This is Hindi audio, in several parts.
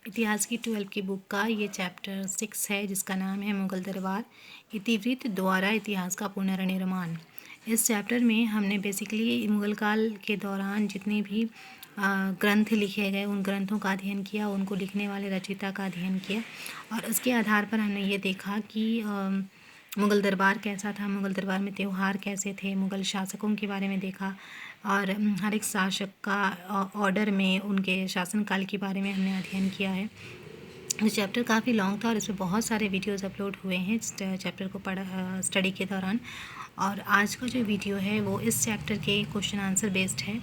इतिहास की 12 की बुक का ये चैप्टर 6 है, जिसका नाम है मुग़ल दरबार इतिवृत्त द्वारा इतिहास का पुनर्निर्माण। इस चैप्टर में हमने बेसिकली मुग़ल काल के दौरान जितने भी ग्रंथ लिखे गए उन ग्रंथों का अध्ययन किया, उनको लिखने वाले रचयिता का अध्ययन किया और उसके आधार पर हमने ये देखा कि मुग़ल दरबार कैसा था, मुग़ल दरबार में त्यौहार कैसे थे, मुग़ल शासकों के बारे में देखा और हर एक शासक का ऑर्डर में उनके शासनकाल के बारे में हमने अध्ययन किया है। ये चैप्टर काफ़ी लॉन्ग था और इसमें बहुत सारे वीडियोस अपलोड हुए हैं चैप्टर को स्टडी के दौरान। और आज का जो वीडियो है वो इस चैप्टर के क्वेश्चन आंसर बेस्ड है,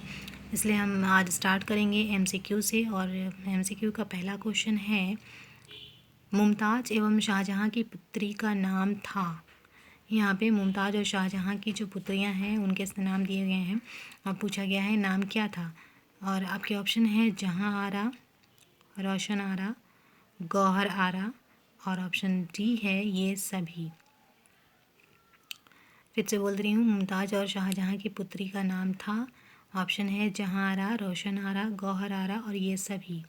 इसलिए हम आज स्टार्ट करेंगे एमसीक्यू से। और एमसीक्यू का पहला क्वेश्चन है, मुमताज़ एवं शाहजहाँ की पुत्री का नाम था। यहाँ पे मुमताज़ और शाहजहाँ की जो पुत्रियाँ हैं उनके नाम दिए गए हैं और पूछा गया है नाम क्या था। और आपके ऑप्शन है जहाँ आरा, रोशन आरा, गौहर आरा और ऑप्शन डी है ये सभी। फिर से बोल रही हूँ, मुमताज़ और शाहजहाँ की पुत्री का नाम था। ऑप्शन है जहाँ आरा, रोशन आरा, गौहर आरा और ये सभी।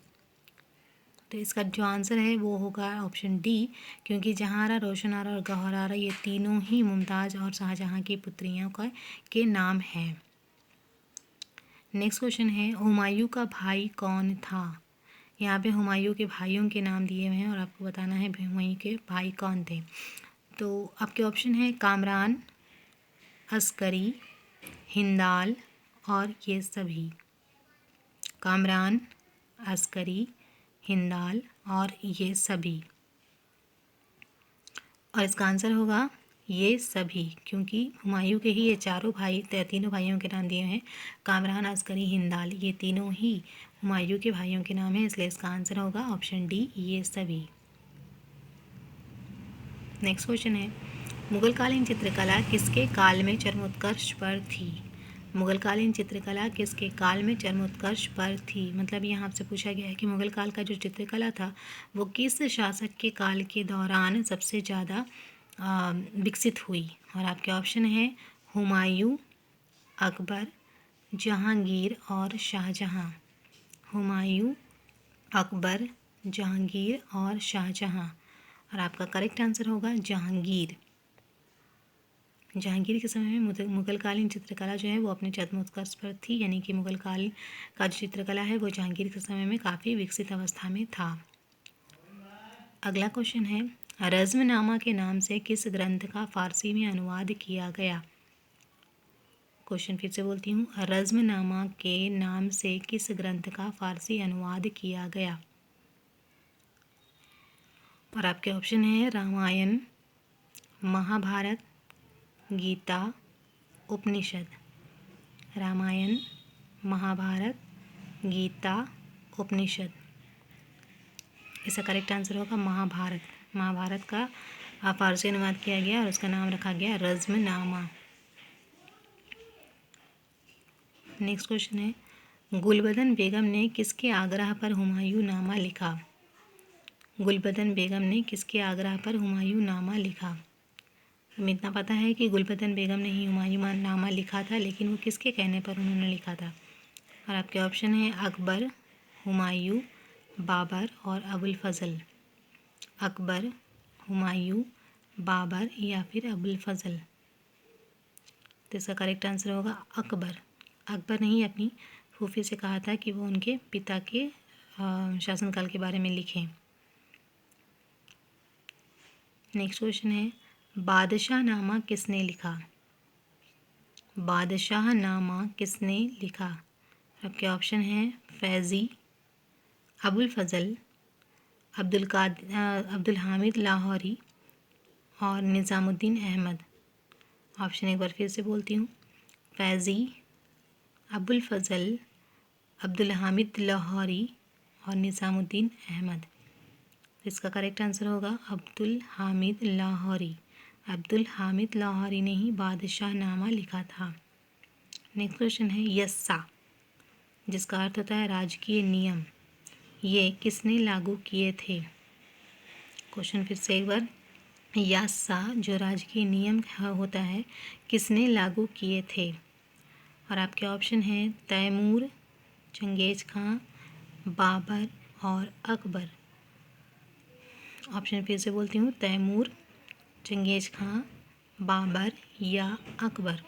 तो इसका जो आंसर है वो होगा ऑप्शन डी, क्योंकि जहाँ आरा, रोशन आरा और गौहर आरा ये तीनों ही मुमताज़ और शाहजहाँ की पुत्रियों के नाम हैं। नेक्स्ट क्वेश्चन है, हुमायूं का भाई कौन था। यहाँ पे हुमायूं के भाइयों के नाम दिए हुए हैं और आपको बताना है हुमायूं के भाई कौन थे। तो आपके ऑप्शन है कामरान, अस्करी, हिंदाल और ये सभी। कामरान, अस्करी, हिंदाल और ये सभी। और इसका आंसर होगा ये सभी, क्योंकि हुमायूं के ही ये तीनों भाइयों के नाम दिए हैं। कामरान, अस्करी, हिंदाल ये तीनों ही हुमायूं के भाइयों के नाम हैं, इसलिए इसका आंसर होगा ऑप्शन डी ये सभी। नेक्स्ट क्वेश्चन है, मुगलकालीन चित्रकला किसके काल में चरमोत्कर्ष पर थी। मुगलकालीन चित्रकला किसके काल में चरमोत्कर्ष पर थी, मतलब यहाँ आपसे पूछा गया है कि मुगल काल का जो चित्रकला था वो किस शासक के काल के दौरान सबसे ज़्यादा विकसित हुई। और आपके ऑप्शन है हुमायूं, अकबर, जहांगीर और शाहजहां। हुमायूं, अकबर, जहांगीर और शाहजहां। और आपका करेक्ट आंसर होगा जहांगीर। जहांगीर के समय में मुगलकालीन चित्रकला जो है वो अपने चरमोत्कर्ष पर थी, यानी कि मुगल काल का जो चित्रकला है वो जहांगीर के समय में काफ़ी विकसित अवस्था में था। अगला क्वेश्चन है, रज़्मनामा के नाम से किस ग्रंथ का फारसी में अनुवाद किया गया। क्वेश्चन फिर से बोलती हूँ, रज़्मनामा के नाम से किस ग्रंथ का फारसी अनुवाद किया गया। और आपके ऑप्शन है रामायण, महाभारत, गीता, उपनिषद। रामायण, महाभारत, गीता, उपनिषद। इसका करेक्ट आंसर होगा महाभारत। महाभारत का फारसी अनुवाद किया गया और उसका नाम रखा गया रज़्मनामा। नेक्स्ट क्वेश्चन है, गुलबदन बेगम ने किसके आग्रह पर हुमायूं नामा लिखा। गुलबदन बेगम ने किसके आग्रह पर हुमायूं नामा लिखा। हमें इतना पता है कि गुलबदन बेगम ने ही हुमायूं नामा लिखा था, लेकिन वो किसके कहने पर उन्होंने लिखा था। और आपके ऑप्शन है अकबर, हुमायूं, बाबर और अबुल फज़ल। अकबर, हुमायूं, बाबर या फिर अबुल फज़ल। तो इसका करेक्ट आंसर होगा अकबर। अकबर ने ही अपनी फूफी से कहा था कि वो उनके पिता के शासनकाल के बारे में लिखें। नेक्स्ट क्वेश्चन है, बादशाहनामा किसने लिखा। बादशाहनामा किसने लिखा। आपके ऑप्शन हैं फैज़ी, अबुल फज़ल, अब्दुल हामिद लाहौरी और निज़ामुद्दीन अहमद। ऑप्शन एक बार फिर से बोलती हूँ, फैज़ी, अबुल फज़ल, अब्दुल हामिद लाहौरी और निज़ामुद्दीन अहमद। इसका करेक्ट आंसर होगा अब्दुल हामिद लाहौरी। अब्दुल हामिद लाहौरी ने ही बादशाहनामा लिखा था। नेक्स्ट क्वेश्चन है, यस्सा, जिसका अर्थ होता है राजकीय नियम, ये किसने लागू किए थे। क्वेश्चन फिर से एक बार, यस्सा जो राजकीय नियम होता है किसने लागू किए थे। और आपके ऑप्शन हैं तैमूर, चंगेज़ खां, बाबर और अकबर। ऑप्शन फिर से बोलती हूँ, तैमूर, चंगेज खां, बाबर या अकबर।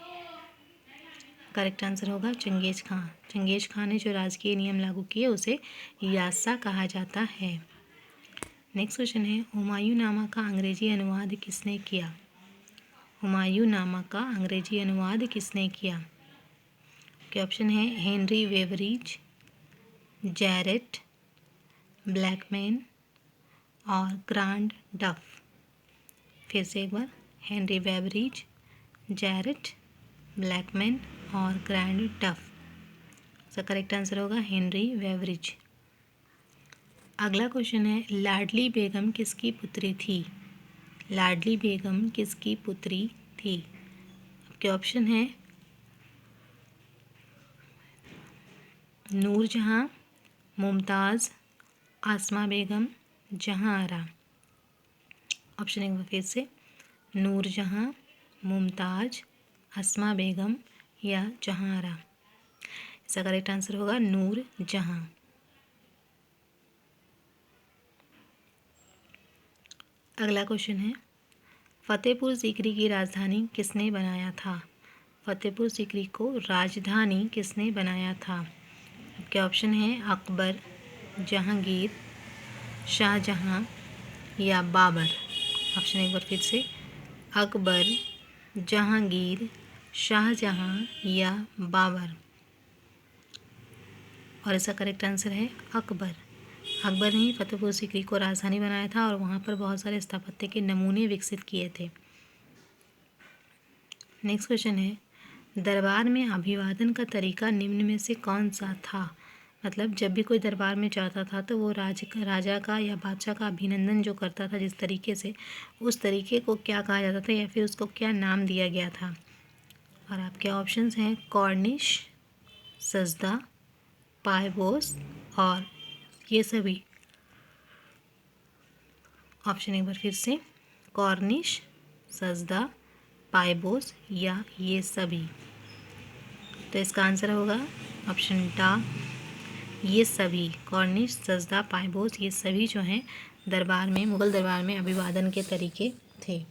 करेक्ट आंसर होगा चंगेज खां। चंगेज खां ने जो राजकीय नियम लागू किए उसे यास्सा कहा जाता है। नेक्स्ट क्वेश्चन है, हुमायूं नामा का अंग्रेजी अनुवाद किसने किया? हुमायूं नामा का अंग्रेजी अनुवाद किसने किया? के ऑप्शन है हेनरी वेवरिज, जैरेट ब्लैकमैन और ग्रांड डफ। फिर से एक बार, हेनरी वेवरिज, जैरेट ब्लैकमैन और ग्रैंड डफ। इसका करेक्ट आंसर होगा हेनरी वेवरिज। अगला क्वेश्चन है, लाडली बेगम किसकी पुत्री थी? लाडली बेगम किसकी पुत्री थी? आपके ऑप्शन है नूरजहां, मुमताज़, आसमा बेगम, जहांआरा। ऑप्शन एक बार फिर से, नूरजहां, मुमताज़, आसमा बेगम या जहांआरा। इसका करेक्ट आंसर होगा नूरजहां। अगला क्वेश्चन है, फतेहपुर सीकरी की राजधानी किसने बनाया था? फतेहपुर सीकरी को राजधानी किसने बनाया था? आपके ऑप्शन है अकबर, जहांगीर, शाहजहां या बाबर। ऑप्शन एक बार फिर से, अकबर, जहांगीर, शाहजहां या बाबर। और इसका करेक्ट आंसर है अकबर। अकबर ने फतेहपुर सीकरी को राजधानी बनाया था और वहाँ पर बहुत सारे स्थापत्य के नमूने विकसित किए थे। नेक्स्ट क्वेश्चन है, दरबार में अभिवादन का तरीका निम्न में से कौन सा था? मतलब जब भी कोई दरबार में जाता था तो वो राजा का या बादशाह का अभिनंदन जो करता था जिस तरीके से, उस तरीके को क्या कहा जाता था या फिर उसको क्या नाम दिया गया था? और आपके ऑप्शंस हैं कॉर्निश, सजदा, पायबोस और ये सभी। ऑप्शन एक बार फिर से, कॉर्निश, सजदा, पायबोस या ये सभी। तो इसका आंसर होगा ऑप्शन डा, ये सभी। कॉर्निश, सजदा, पायबोस ये सभी जो हैं दरबार में, मुग़ल दरबार में अभिवादन के तरीके थे।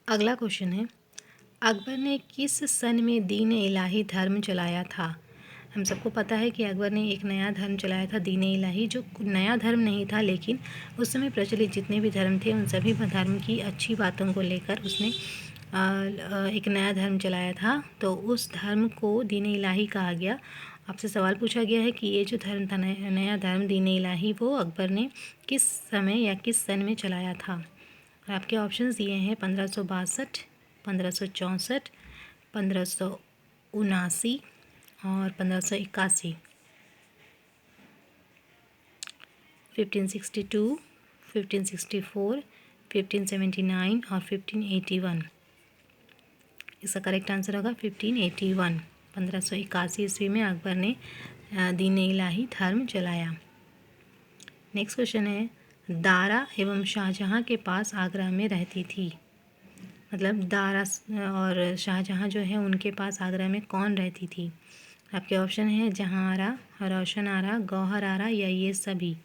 अगला क्वेश्चन है, अकबर ने किस सन में दीन इलाही धर्म चलाया था? हम सबको पता है कि अकबर ने एक नया धर्म चलाया था, दीन इलाही, जो नया धर्म नहीं था लेकिन उस समय प्रचलित जितने भी धर्म थे उन सभी धर्म की अच्छी बातों को लेकर उसने एक नया धर्म चलाया था। तो उस धर्म को दीन इलाही कहा गया। आपसे सवाल पूछा गया है कि ये जो धर्म था, नया धर्म दीन इलाही, वो अकबर ने किस समय या किस सन में चलाया था? और आपके ऑप्शंस दिए हैं 1562, 1564, 1579 और 1581। 1562, 1564, 1579 और 1581। इसका करेक्ट आंसर होगा 1581। 1581 ईस्वी में अकबर ने दीन इलाही धर्म चलाया। नेक्स्ट क्वेश्चन है, दारा एवं शाहजहां के पास आगरा में रहती थी। मतलब दारा और शाहजहां जो है उनके पास आगरा में कौन रहती थी? आपके ऑप्शन है जहांआरा, रोशन आरा, गौहर आरा या ये सभी।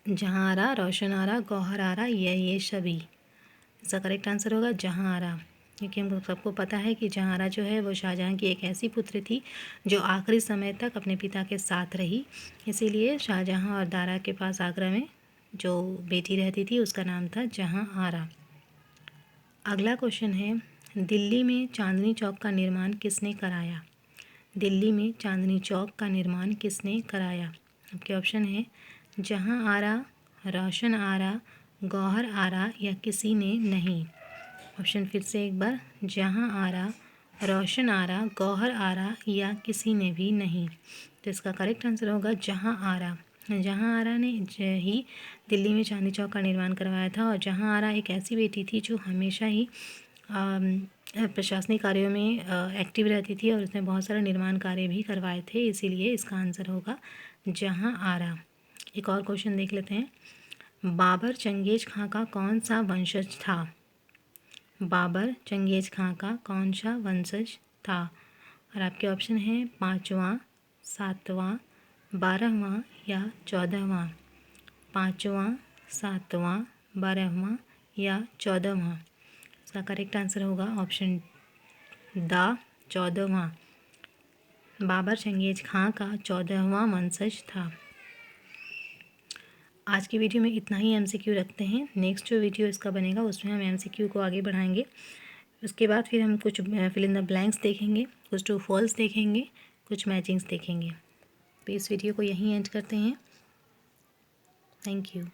जहांआरा, रोशन आरा, गौहर आरा या ये सभी। इसका करेक्ट आंसर होगा जहांआरा, क्योंकि हम सबको पता है कि जहांआरा जो है वो शाहजहां की एक ऐसी पुत्री थी जो आखिरी समय तक अपने पिता के साथ रही। इसीलिए शाहजहां और दारा के पास आगरा में जो बेटी रहती थी उसका नाम था जहांआरा। अगला क्वेश्चन है, दिल्ली में चांदनी चौक का निर्माण किसने कराया? दिल्ली में चांदनी चौक का निर्माण किसने कराया? आपके ऑप्शन है जहांआरा, रोशन आरा, गौहर आरा या किसी ने नहीं। ऑप्शन फिर से एक बार, जहांआरा, रोशन आरा, गौहर आरा या किसी ने भी नहीं। तो इसका करेक्ट आंसर होगा जहांआरा। जहांआरा ने ही दिल्ली में चांदनी चौक का निर्माण करवाया था। और जहांआरा एक ऐसी बेटी थी जो हमेशा ही प्रशासनिक कार्यों में एक्टिव रहती थी और उसने बहुत सारे निर्माण कार्य भी करवाए थे, इसीलिए इसका आंसर होगा जहांआरा। एक और क्वेश्चन देख लेते हैं, बाबर चंगेज खां का कौन सा वंशज था? बाबर चंगेज खां का कौन सा वंशज था? और आपके ऑप्शन हैं 5वां, 7वां, 12वां या 14वां। 5वां, 7वां, 12वां या 14वां। इसका करेक्ट आंसर होगा ऑप्शन द 14वां। बाबर चंगेज खां का 14वां वंशज था। आज की वीडियो में इतना ही MCQ रखते हैं। नेक्स्ट जो वीडियो इसका बनेगा उसमें हम MCQ को आगे बढ़ाएंगे। उसके बाद फिर हम कुछ फिल इन द ब्लैंक्स देखेंगे, कुछ ट्रू फॉल्स देखेंगे, कुछ मैचिंग्स देखेंगे। तो इस वीडियो को यहीं एंड करते हैं। Thank you.